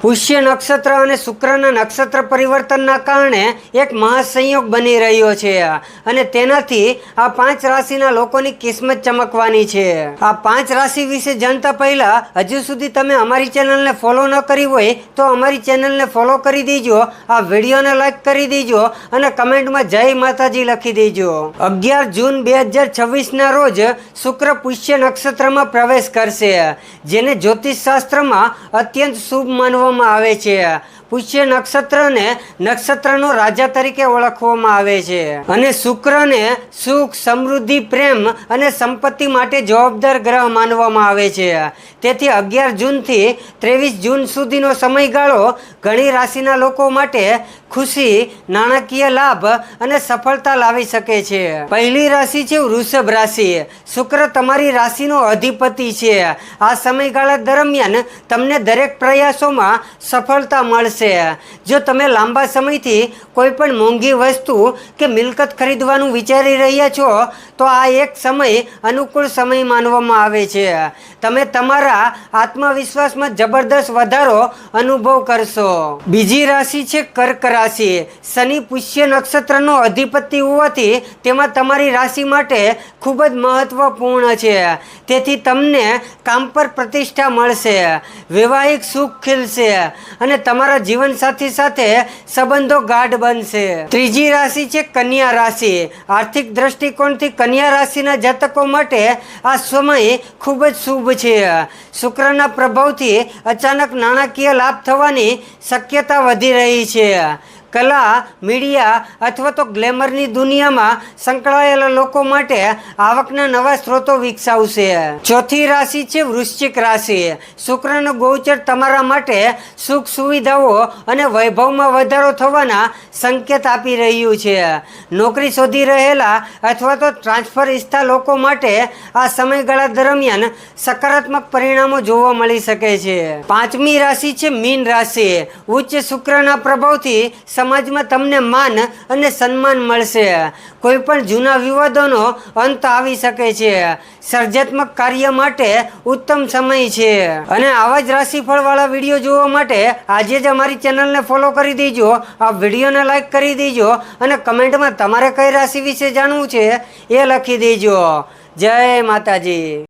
પુષ્ય નક્ષત્ર અને શુક્રના નક્ષત્ર પરિવર્તનના કારણે એક મહાસંયોગ બની રહ્યો છે અને તેનાથી આ 5 રાશિના લોકોની કિસ્મત ચમકવાની છે। આ 5 રાશિ વિશે જાણતા પહેલા હજુ સુધી તમે અમારી ચેનલને ફોલો ન કરી હોય તો અમારી ચેનલને ફોલો કરી દેજો, આ વિડીયોને લાઈક કરી દેજો અને કમેન્ટમાં જય માતાજી લખી દેજો। 11 જૂન 2026ના રોજ શુક્ર પુષ્ય નક્ષત્રમાં પ્રવેશ કરશે, જેને જ્યોતિષ શાસ્ત્રમાં અત્યંત શુભ માનવામાં આવે છે। પુષ્ય નક્ષત્રને નક્ષત્રનો રાજા તરીકે ઓળખવામાં આવે છે અને શુક્રને સુખ, સમૃદ્ધિ, પ્રેમ અને સંપત્તિ માટે જવાબદાર ગ્રહ માનવામાં આવે છે। તેથી 11 જૂનથી 23 જૂન સુધીનો સમયગાળો ઘણી રાશિના લોકો માટે ખુશી, નાણાકીય લાભ અને સફળતા લાવી શકે છે। પહેલી રાશિ છે વૃષભ રાશિ। શુક્ર તમારી રાશિનો અધિપતિ છે। આ સમયગાળા દરમિયાન તમને દરેક પ્રયાસોમાં સફળતા મળશે। જો તમે લાંબા સમયથી કોઈ પણ મોંઘી વસ્તુ કે મિલકત ખરીદવાનું વિચારી રહ્યા છો તો આ એક સમય અનુકૂળ સમય માનવામાં આવે છે। તમે તમારા આત્મવિશ્વાસમાં જબરદસ્ત વધારો અનુભવ કરશો। બીજી રાશિ છે કર્ક રાશિ। શનિ પુષ્ય નક્ષત્રનો અધિપતિ હોવાથી તેમાં તમારી રાશિ માટે ખૂબ જ મહત્વપૂર્ણ છે। તેથી તમને કામ પર પ્રતિષ્ઠા મળશે, વૈવાહિક સુખ ખીલશે અને તમારા જીવનસાથી સાથે સંબંધો ગાઢ બનશે। ત્રીજી રાશિ છે કન્યા રાશિ। આર્થિક દ્રષ્ટિકોણથી કન્યા રાશિના જાતકો માટે આ સમય ખૂબ જ શુભ છે। શુક્રના પ્રભાવથી અચાનક નાણાકીય લાભ થવાની શક્યતા વધી રહી છે। કલા, મીડિયા અથવા તો ગ્લેમરની દુનિયામાં સંકળાયેલા લોકો માટે આવકના નવા સ્ત્રોતો વિકસાવશે। ચોથી રાશિ છે વૃશ્ચિક રાશિ। શુક્રનો ગોચર તમારા માટે સુખ સુવિધાઓ અને વૈભવમાં વધારો થવાના સંકેત આપી રહ્યું છે। નોકરી શોધી રહેલા અથવા તો ટ્રાન્સફર ઈચ્છતા લોકો માટે આ સમયગાળા દરમિયાન સકારાત્મક પરિણામો જોવા મળી શકે છે। પાંચમી રાશિ છે મીન રાશિ। ઉચ્ચ શુક્રના પ્રભાવથી સમાજમાં તમને માન અને સન્માન મળશે। કોઈ પણ જૂના વિવાદોનો અંત આવી શકે છે। સર્જનાત્મક કાર્ય માટે ઉત્તમ સમય છે અને આવા જ રાશિફળવાળા વિડીયો જોવા માટે આજે જ અમારી ચેનલને ફોલો કરી દેજો, આ વિડીયોને લાઈક કરી દેજો અને કમેન્ટમાં તમારે કઈ રાશિ વિશે જાણવું છે એ લખી દેજો। જય માતાજી।